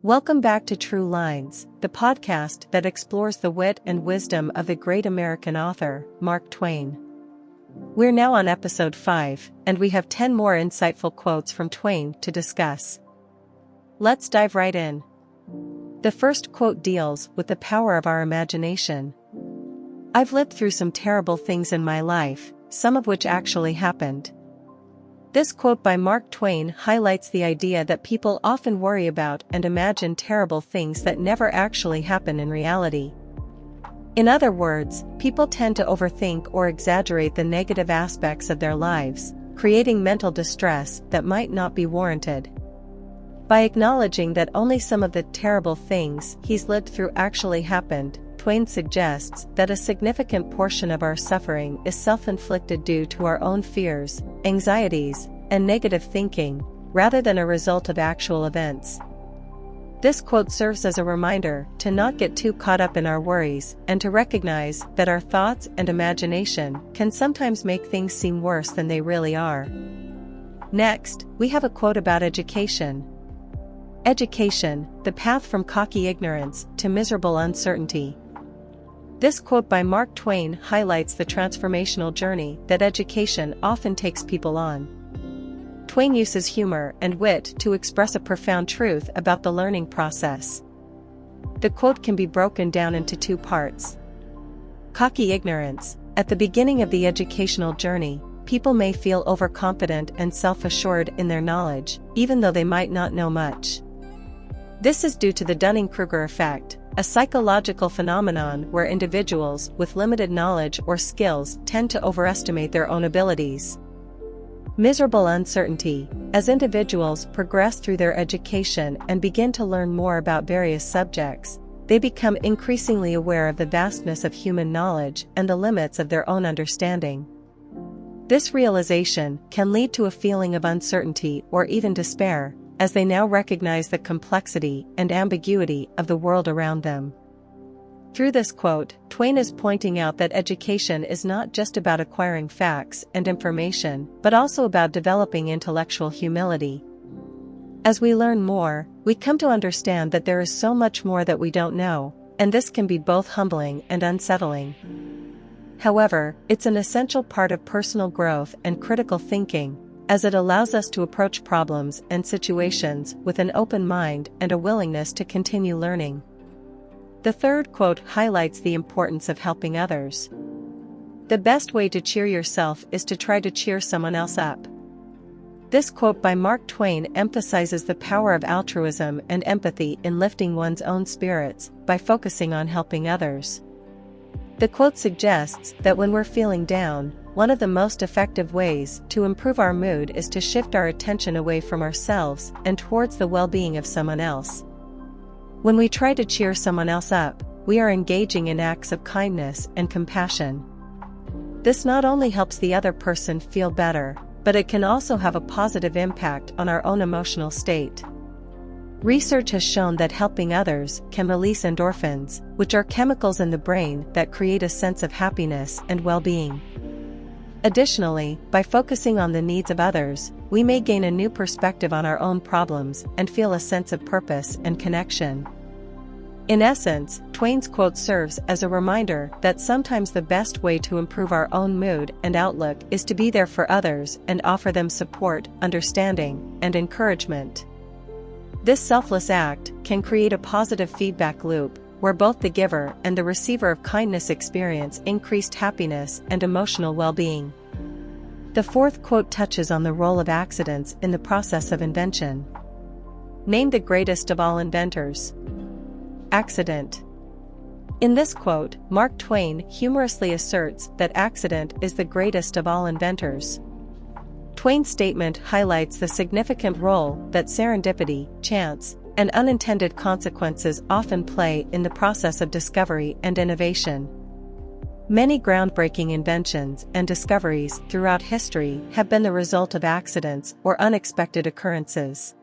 Welcome back to True Lines, the podcast that explores the wit and wisdom of the great American author, Mark Twain. We're now on episode 5, and we have 10 more insightful quotes from Twain to discuss. Let's dive right in. The first quote deals with the power of our imagination. I've lived through some terrible things in my life, some of which actually happened. This quote by Mark Twain highlights the idea that people often worry about and imagine terrible things that never actually happen in reality. In other words, people tend to overthink or exaggerate the negative aspects of their lives, creating mental distress that might not be warranted. By acknowledging that only some of the terrible things he's lived through actually happened, Twain suggests that a significant portion of our suffering is self-inflicted due to our own fears, anxieties, and negative thinking, rather than a result of actual events. This quote serves as a reminder to not get too caught up in our worries and to recognize that our thoughts and imagination can sometimes make things seem worse than they really are. Next, we have a quote about education. Education, the path from cocky ignorance to miserable uncertainty. This quote by Mark Twain highlights the transformational journey that education often takes people on. Twain uses humor and wit to express a profound truth about the learning process. The quote can be broken down into two parts. Cocky ignorance. At the beginning of the educational journey, people may feel overconfident and self-assured in their knowledge, even though they might not know much. This is due to the Dunning-Kruger effect, a psychological phenomenon where individuals with limited knowledge or skills tend to overestimate their own abilities. Miserable uncertainty. As individuals progress through their education and begin to learn more about various subjects, they become increasingly aware of the vastness of human knowledge and the limits of their own understanding. This realization can lead to a feeling of uncertainty or even despair, as they now recognize the complexity and ambiguity of the world around them. Through this quote, Twain is pointing out that education is not just about acquiring facts and information, but also about developing intellectual humility. As we learn more, we come to understand that there is so much more that we don't know, and this can be both humbling and unsettling. However, it's an essential part of personal growth and critical thinking, as it allows us to approach problems and situations with an open mind and a willingness to continue learning. The third quote highlights the importance of helping others. The best way to cheer yourself is to try to cheer someone else up. This quote by Mark Twain emphasizes the power of altruism and empathy in lifting one's own spirits by focusing on helping others. The quote suggests that when we're feeling down, one of the most effective ways to improve our mood is to shift our attention away from ourselves and towards the well-being of someone else. When we try to cheer someone else up, we are engaging in acts of kindness and compassion. This not only helps the other person feel better, but it can also have a positive impact on our own emotional state. Research has shown that helping others can release endorphins, which are chemicals in the brain that create a sense of happiness and well-being. Additionally, by focusing on the needs of others, we may gain a new perspective on our own problems and feel a sense of purpose and connection. In essence, Twain's quote serves as a reminder that sometimes the best way to improve our own mood and outlook is to be there for others and offer them support, understanding, and encouragement. This selfless act can create a positive feedback loop, where both the giver and the receiver of kindness experience increased happiness and emotional well-being. The fourth quote touches on the role of accidents in the process of invention. Name the greatest of all inventors. Accident. In this quote, Mark Twain humorously asserts that accident is the greatest of all inventors. Twain's statement highlights the significant role that serendipity, chance, and unintended consequences often play in the process of discovery and innovation. Many groundbreaking inventions and discoveries throughout history have been the result of accidents or unexpected occurrences.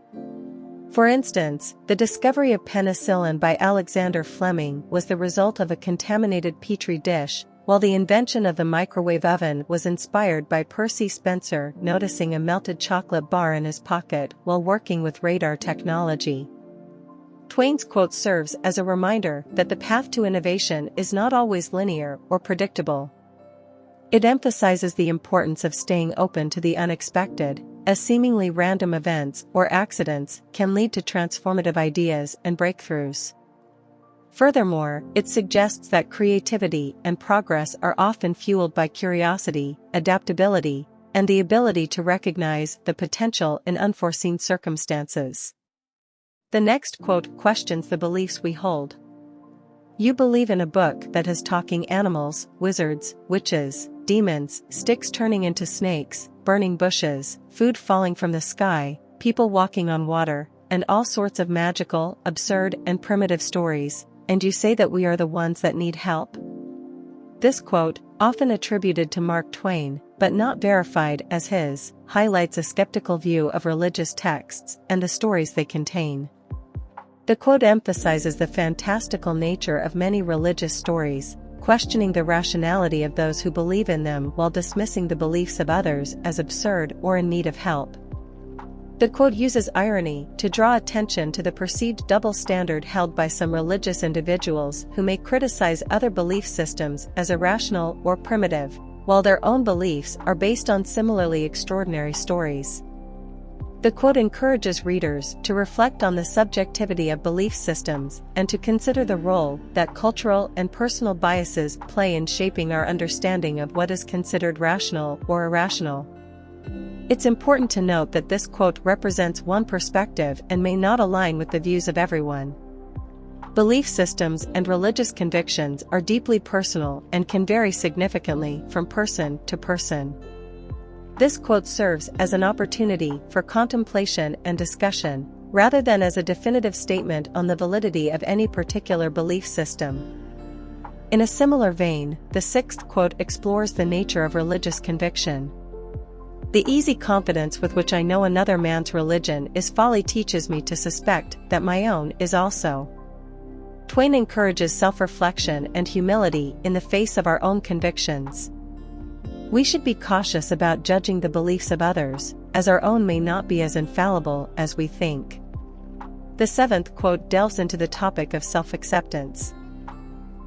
For instance, the discovery of penicillin by Alexander Fleming was the result of a contaminated petri dish, while the invention of the microwave oven was inspired by Percy Spencer noticing a melted chocolate bar in his pocket while working with radar technology. Twain's quote serves as a reminder that the path to innovation is not always linear or predictable. It emphasizes the importance of staying open to the unexpected, as seemingly random events or accidents can lead to transformative ideas and breakthroughs. Furthermore, it suggests that creativity and progress are often fueled by curiosity, adaptability, and the ability to recognize the potential in unforeseen circumstances. The next quote questions the beliefs we hold. You believe in a book that has talking animals, wizards, witches, demons, sticks turning into snakes, burning bushes, food falling from the sky, people walking on water, and all sorts of magical, absurd, and primitive stories, and you say that we are the ones that need help? This quote, often attributed to Mark Twain, but not verified as his, highlights a skeptical view of religious texts and the stories they contain. The quote emphasizes the fantastical nature of many religious stories, questioning the rationality of those who believe in them while dismissing the beliefs of others as absurd or in need of help. The quote uses irony to draw attention to the perceived double standard held by some religious individuals who may criticize other belief systems as irrational or primitive, while their own beliefs are based on similarly extraordinary stories. The quote encourages readers to reflect on the subjectivity of belief systems and to consider the role that cultural and personal biases play in shaping our understanding of what is considered rational or irrational. It's important to note that this quote represents one perspective and may not align with the views of everyone. Belief systems and religious convictions are deeply personal and can vary significantly from person to person. This quote serves as an opportunity for contemplation and discussion, rather than as a definitive statement on the validity of any particular belief system. In a similar vein, the sixth quote explores the nature of religious conviction. The easy confidence with which I know another man's religion is folly teaches me to suspect that my own is also. Twain encourages self-reflection and humility in the face of our own convictions. We should be cautious about judging the beliefs of others, as our own may not be as infallible as we think. The seventh quote delves into the topic of self-acceptance.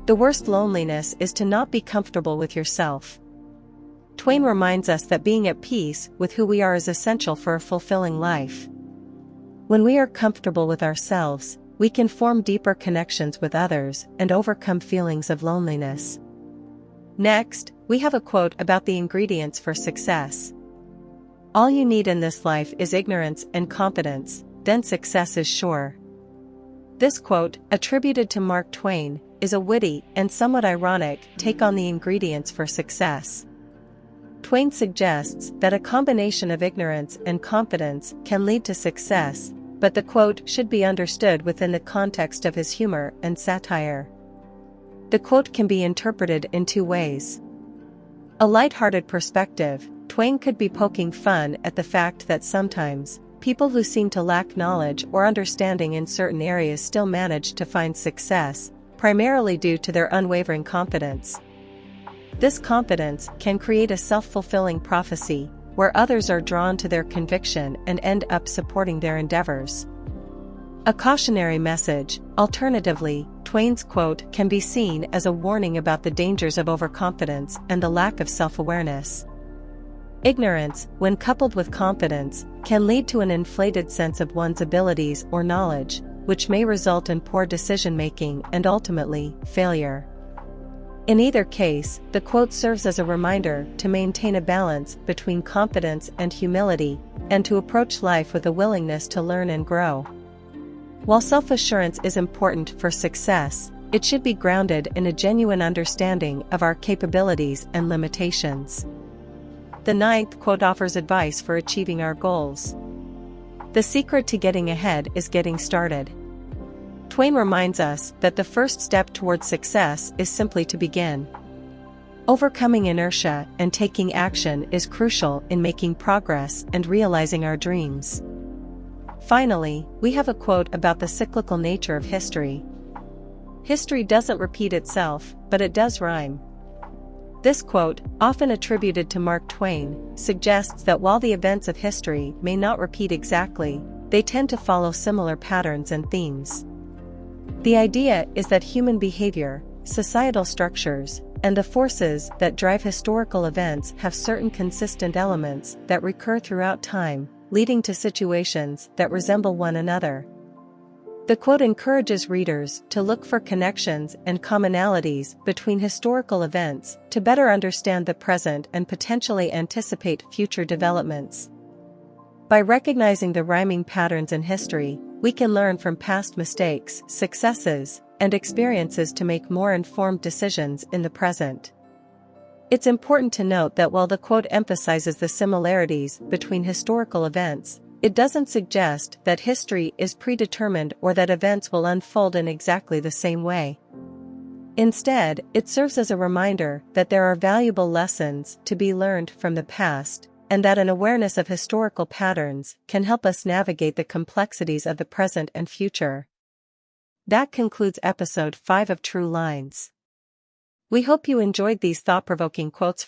The worst loneliness is to not be comfortable with yourself. Twain reminds us that being at peace with who we are is essential for a fulfilling life. When we are comfortable with ourselves, we can form deeper connections with others and overcome feelings of loneliness. Next, we have a quote about the ingredients for success. All you need in this life is ignorance and confidence, then success is sure. This quote, attributed to Mark Twain, is a witty and somewhat ironic take on the ingredients for success. Twain suggests that a combination of ignorance and confidence can lead to success, but the quote should be understood within the context of his humor and satire. The quote can be interpreted in two ways. A light-hearted perspective, Twain could be poking fun at the fact that sometimes, people who seem to lack knowledge or understanding in certain areas still manage to find success, primarily due to their unwavering confidence. This confidence can create a self-fulfilling prophecy, where others are drawn to their conviction and end up supporting their endeavors. A cautionary message, alternatively, Twain's quote can be seen as a warning about the dangers of overconfidence and the lack of self-awareness. Ignorance, when coupled with confidence, can lead to an inflated sense of one's abilities or knowledge, which may result in poor decision-making and ultimately, failure. In either case, the quote serves as a reminder to maintain a balance between confidence and humility, and to approach life with a willingness to learn and grow. While self-assurance is important for success, it should be grounded in a genuine understanding of our capabilities and limitations. The ninth quote offers advice for achieving our goals. The secret to getting ahead is getting started. Twain reminds us that the first step towards success is simply to begin. Overcoming inertia and taking action is crucial in making progress and realizing our dreams. Finally, we have a quote about the cyclical nature of history. History doesn't repeat itself, but it does rhyme. This quote, often attributed to Mark Twain, suggests that while the events of history may not repeat exactly, they tend to follow similar patterns and themes. The idea is that human behavior, societal structures, and the forces that drive historical events have certain consistent elements that recur throughout time, leading to situations that resemble one another. The quote encourages readers to look for connections and commonalities between historical events to better understand the present and potentially anticipate future developments. By recognizing the rhyming patterns in history, we can learn from past mistakes, successes, and experiences to make more informed decisions in the present. It's important to note that while the quote emphasizes the similarities between historical events, it doesn't suggest that history is predetermined or that events will unfold in exactly the same way. Instead, it serves as a reminder that there are valuable lessons to be learned from the past, and that an awareness of historical patterns can help us navigate the complexities of the present and future. That concludes episode 5 of True Lines. We hope you enjoyed these thought-provoking quotes